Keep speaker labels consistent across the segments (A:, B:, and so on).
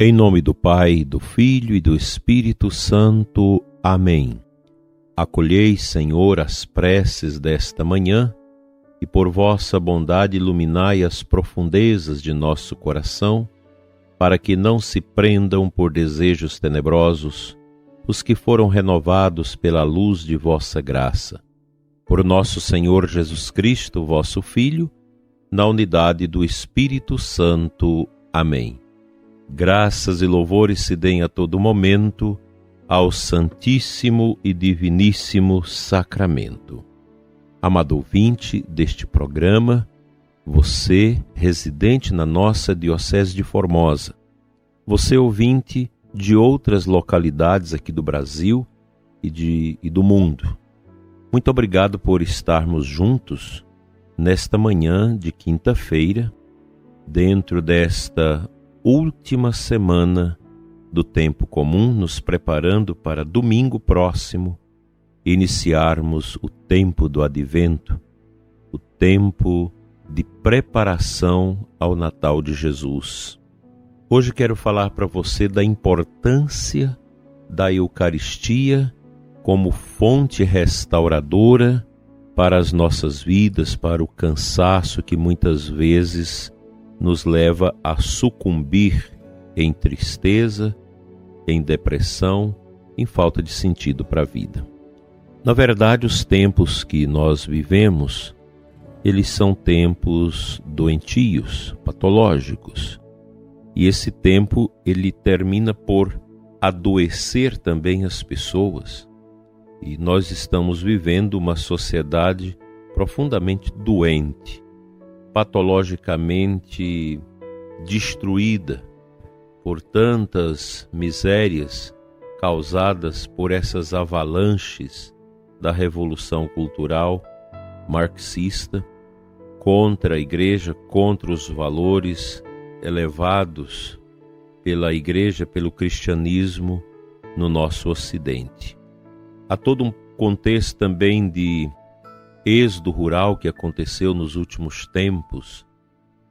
A: Em nome do Pai, do Filho e do Espírito Santo. Amém. Acolhei, Senhor, as preces desta manhã e por vossa bondade iluminai as profundezas de nosso coração, para que não se prendam por desejos tenebrosos os que foram renovados pela luz de vossa graça. Por nosso Senhor Jesus Cristo, vosso Filho, na unidade do Espírito Santo. Amém. Graças e louvores se deem a todo momento ao Santíssimo e Diviníssimo Sacramento. Amado ouvinte deste programa, você, residente na nossa Diocese de Formosa, você ouvinte de outras localidades aqui do Brasil e do mundo, muito obrigado por estarmos juntos nesta manhã de quinta-feira, dentro desta última semana do tempo comum, nos preparando para domingo próximo iniciarmos o tempo do Advento, o tempo de preparação ao Natal de Jesus. Hoje quero falar para você da importância da Eucaristia como fonte restauradora para as nossas vidas, para o cansaço que muitas vezes nos leva a sucumbir em tristeza, em depressão, em falta de sentido para a vida. Na verdade, os tempos que nós vivemos, eles são tempos doentios, patológicos. E esse tempo, ele termina por adoecer também as pessoas. E nós estamos vivendo uma sociedade profundamente doente, patologicamente destruída por tantas misérias causadas por essas avalanches da revolução cultural marxista contra a Igreja, contra os valores elevados pela Igreja, pelo cristianismo no nosso Ocidente. Há todo um contexto também de êxodo rural que aconteceu nos últimos tempos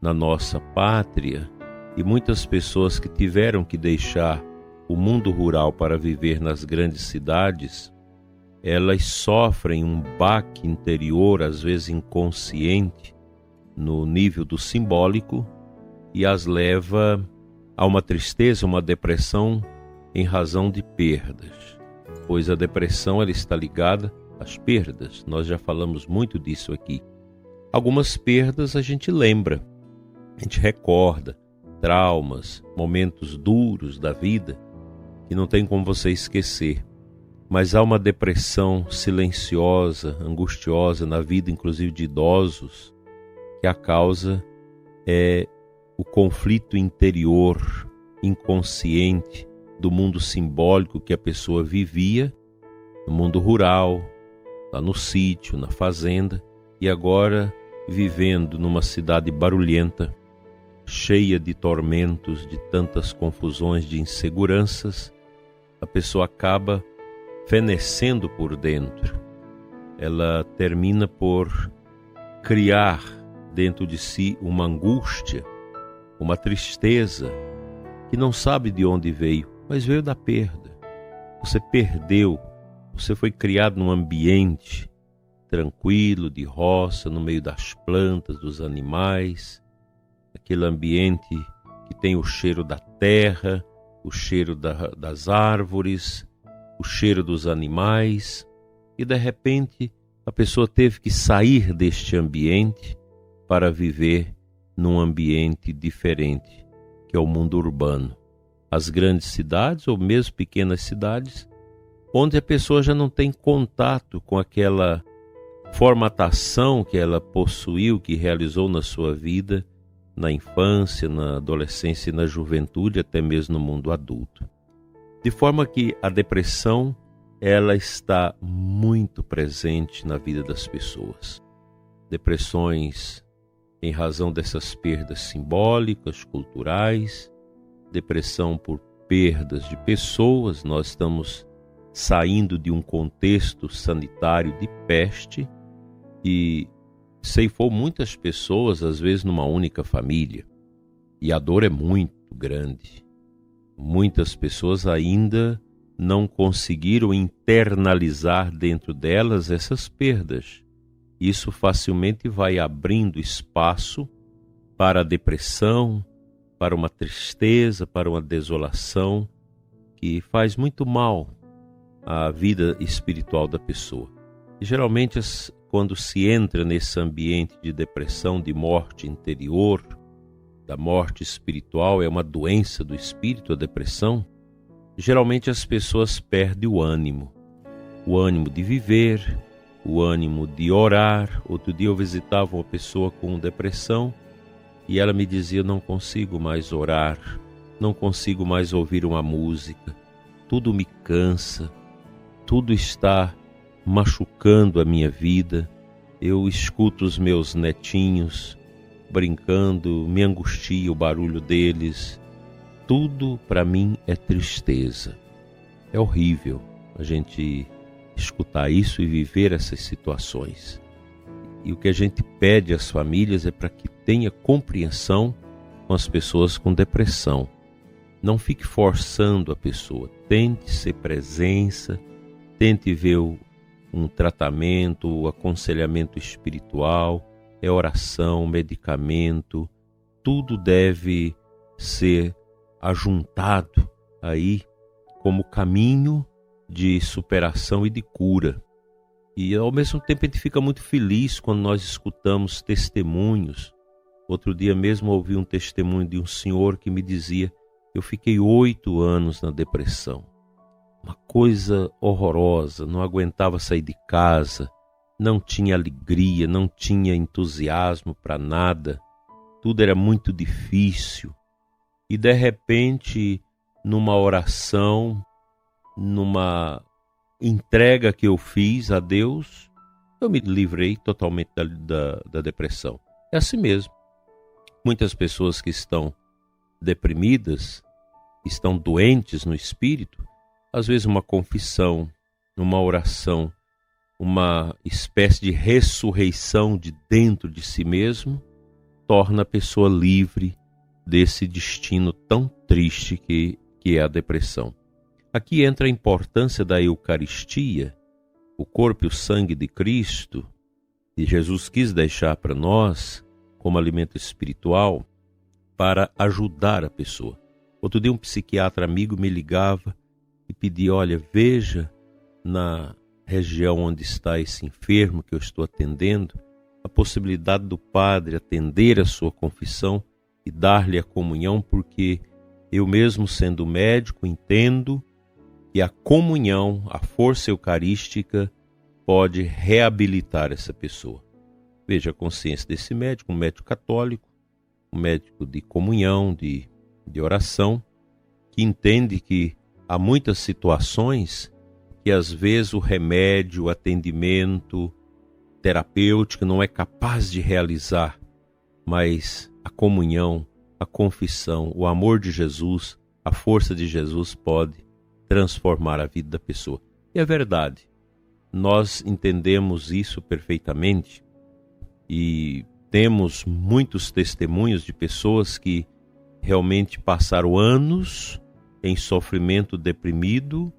A: na nossa pátria, e muitas pessoas que tiveram que deixar o mundo rural para viver nas grandes cidades, elas sofrem um baque interior, às vezes inconsciente, no nível do simbólico, e as leva a uma tristeza, uma depressão em razão de perdas, pois a depressão ela está ligada as perdas, nós já falamos muito disso aqui. Algumas perdas a gente lembra, a gente recorda, traumas, momentos duros da vida, que não tem como você esquecer. Mas há uma depressão silenciosa, angustiosa na vida, inclusive de idosos, que a causa é o conflito interior, inconsciente, do mundo simbólico que a pessoa vivia, no mundo rural, lá no sítio, na fazenda, e agora vivendo numa cidade barulhenta, cheia de tormentos, de tantas confusões, de inseguranças, a pessoa acaba fenecendo por dentro. Ela termina por criar dentro de si uma angústia, uma tristeza, que não sabe de onde veio, mas veio da perda. Você perdeu. Você foi criado num ambiente tranquilo, de roça, no meio das plantas, dos animais, aquele ambiente que tem o cheiro da terra, o cheiro das árvores, o cheiro dos animais, e de repente a pessoa teve que sair deste ambiente para viver num ambiente diferente, que é o mundo urbano. As grandes cidades, ou mesmo pequenas cidades, onde a pessoa já não tem contato com aquela formatação que ela possuiu, que realizou na sua vida, na infância, na adolescência e na juventude, até mesmo no mundo adulto. De forma que a depressão, ela está muito presente na vida das pessoas. Depressões em razão dessas perdas simbólicas, culturais, depressão por perdas de pessoas. Nós estamos saindo de um contexto sanitário de peste e ceifou muitas pessoas, às vezes numa única família, e a dor é muito grande. Muitas pessoas ainda não conseguiram internalizar dentro delas essas perdas. Isso facilmente vai abrindo espaço para a depressão, para uma tristeza, para uma desolação, que faz muito mal à vida espiritual da pessoa. E geralmente, quando se entra nesse ambiente de depressão, de morte interior, da morte espiritual, é uma doença do espírito, a depressão, geralmente as pessoas perdem o ânimo de viver, o ânimo de orar. Outro dia eu visitava uma pessoa com depressão e ela me dizia: eu não consigo mais orar, não consigo mais ouvir uma música, tudo me cansa, tudo está machucando a minha vida. Eu escuto os meus netinhos brincando, me angustia o barulho deles. Tudo para mim é tristeza. É horrível a gente escutar isso e viver essas situações. E o que a gente pede às famílias é para que tenha compreensão com as pessoas com depressão. Não fique forçando a pessoa. Tente ser presença, tente ver um tratamento, o aconselhamento espiritual, oração, medicamento, tudo deve ser ajuntado aí como caminho de superação e de cura. E ao mesmo tempo a gente fica muito feliz quando nós escutamos testemunhos. Outro dia mesmo ouvi um testemunho de um senhor que me dizia: eu fiquei 8 anos na depressão. Uma coisa horrorosa, não aguentava sair de casa, não tinha alegria, não tinha entusiasmo para nada, tudo era muito difícil. E de repente, numa oração, numa entrega que eu fiz a Deus, eu me livrei totalmente da depressão. É assim mesmo. Muitas pessoas que estão deprimidas, estão doentes no espírito, às vezes uma confissão, uma oração, uma espécie de ressurreição de dentro de si mesmo, torna a pessoa livre desse destino tão triste que é a depressão. Aqui entra a importância da Eucaristia, o corpo e o sangue de Cristo, que Jesus quis deixar para nós como alimento espiritual para ajudar a pessoa. Outro dia um psiquiatra amigo me ligava e pedia: olha, veja na região onde está esse enfermo que eu estou atendendo, a possibilidade do padre atender a sua confissão e dar-lhe a comunhão, porque eu mesmo sendo médico entendo que a comunhão, a força eucarística pode reabilitar essa pessoa. Veja a consciência desse médico, um médico católico, um médico de comunhão, de oração, que entende que há muitas situações que às vezes o remédio, o atendimento terapêutico não é capaz de realizar, mas a comunhão, a confissão, o amor de Jesus, a força de Jesus pode transformar a vida da pessoa. E é verdade, nós entendemos isso perfeitamente e temos muitos testemunhos de pessoas que realmente passaram anos em sofrimento deprimido,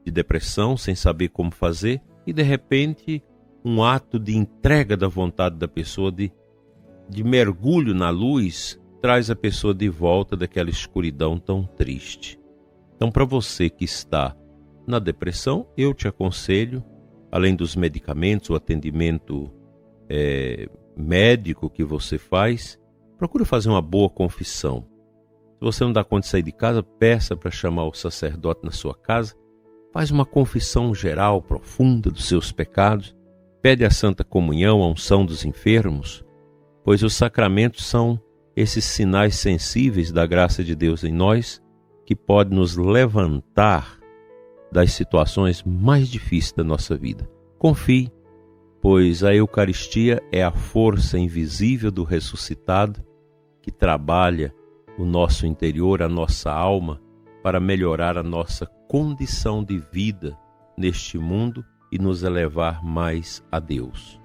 A: de depressão, sem saber como fazer, e de repente um ato de entrega da vontade da pessoa, de mergulho na luz, traz a pessoa de volta daquela escuridão tão triste. Então, para você que está na depressão, eu te aconselho, além dos medicamentos, o atendimento médico que você faz, procure fazer uma boa confissão. Se você não dá conta de sair de casa, peça para chamar o sacerdote na sua casa, faz uma confissão geral, profunda dos seus pecados, pede a Santa Comunhão, a unção dos enfermos, pois os sacramentos são esses sinais sensíveis da graça de Deus em nós, que pode nos levantar das situações mais difíceis da nossa vida. Confie, pois a Eucaristia é a força invisível do ressuscitado que trabalha o nosso interior, a nossa alma, para melhorar a nossa condição de vida neste mundo e nos elevar mais a Deus.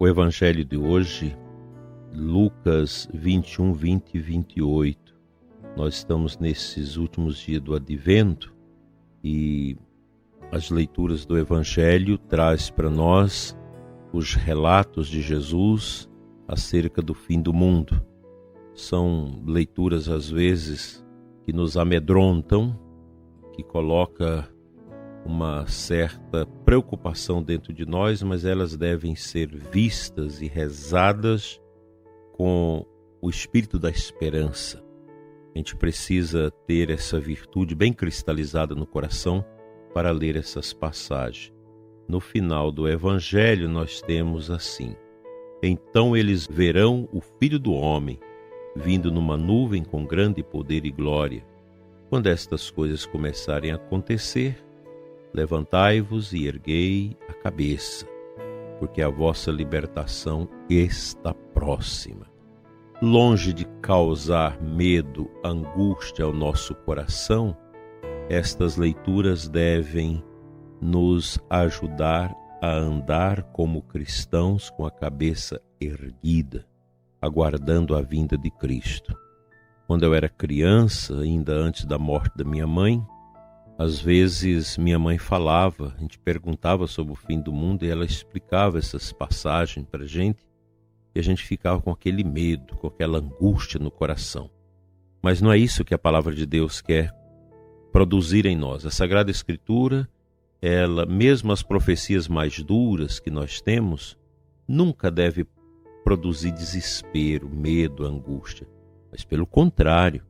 A: O Evangelho de hoje, Lucas 21, 20 e 28. Nós estamos nesses últimos dias do Advento e as leituras do Evangelho traz para nós os relatos de Jesus acerca do fim do mundo. São leituras, às vezes, que nos amedrontam, que coloca uma certa preocupação dentro de nós, mas elas devem ser vistas e rezadas com o espírito da esperança. A gente precisa ter essa virtude bem cristalizada no coração para ler essas passagens. No final do Evangelho nós temos assim: então eles verão o Filho do Homem vindo numa nuvem com grande poder e glória. Quando estas coisas começarem a acontecer, levantai-vos e erguei a cabeça, porque a vossa libertação está próxima. Longe de causar medo, angústia ao nosso coração, estas leituras devem nos ajudar a andar como cristãos com a cabeça erguida, aguardando a vinda de Cristo. Quando eu era criança, ainda antes da morte da minha mãe, às vezes minha mãe falava, a gente perguntava sobre o fim do mundo e ela explicava essas passagens para a gente e a gente ficava com aquele medo, com aquela angústia no coração. Mas não é isso que a palavra de Deus quer produzir em nós. A Sagrada Escritura, ela, mesmo as profecias mais duras que nós temos, nunca deve produzir desespero, medo, angústia, mas pelo contrário,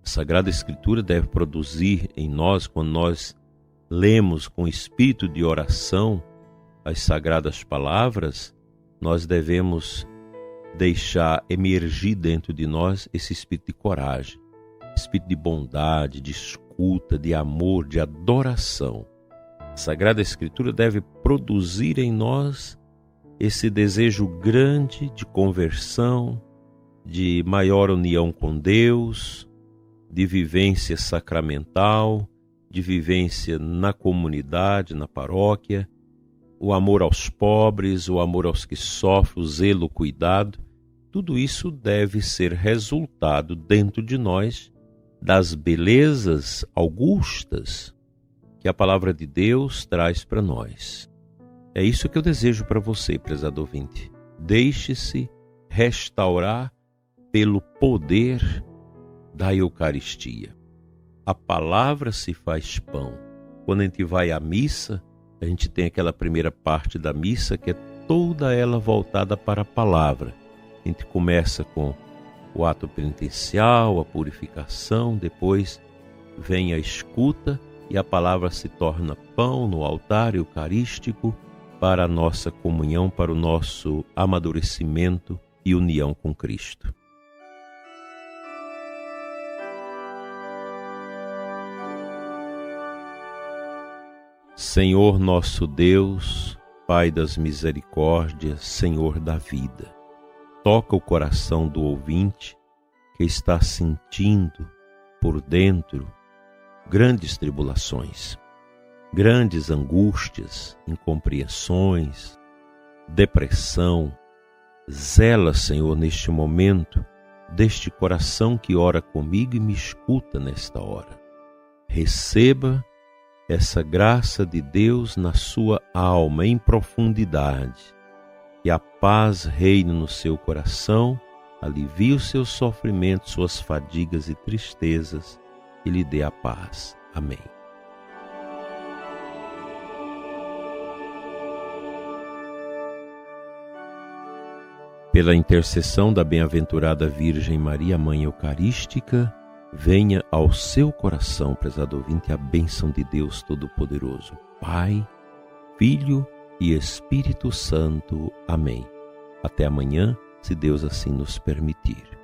A: a Sagrada Escritura deve produzir em nós, quando nós lemos com espírito de oração as sagradas palavras, nós devemos deixar emergir dentro de nós esse espírito de coragem, espírito de bondade, de escuta, de amor, de adoração. A Sagrada Escritura deve produzir em nós esse desejo grande de conversão, de maior união com Deus, de vivência sacramental, de vivência na comunidade, na paróquia, o amor aos pobres, o amor aos que sofrem, o zelo, o cuidado. Tudo isso deve ser resultado dentro de nós das belezas augustas que a palavra de Deus traz para nós. É isso que eu desejo para você, prezado ouvinte. Deixe-se restaurar pelo poder da Eucaristia. A palavra se faz pão. Quando a gente vai à missa, a gente tem aquela primeira parte da missa que é toda ela voltada para a palavra. A gente começa com o ato penitencial, a purificação, depois vem a escuta e a palavra se torna pão no altar eucarístico para a nossa comunhão, para o nosso amadurecimento e união com Cristo. Senhor nosso Deus, Pai das misericórdias, Senhor da vida, toca o coração do ouvinte que está sentindo por dentro grandes tribulações, grandes angústias, incompreensões, depressão. Zela, Senhor, neste momento, deste coração que ora comigo e me escuta nesta hora. Receba essa graça de Deus na sua alma, em profundidade. Que a paz reine no seu coração, alivie os seus sofrimentos, suas fadigas e tristezas, e lhe dê a paz. Amém. Pela intercessão da bem-aventurada Virgem Maria, Mãe Eucarística, venha ao seu coração, prezado ouvinte, a bênção de Deus Todo-Poderoso, Pai, Filho e Espírito Santo. Amém. Até amanhã, se Deus assim nos permitir.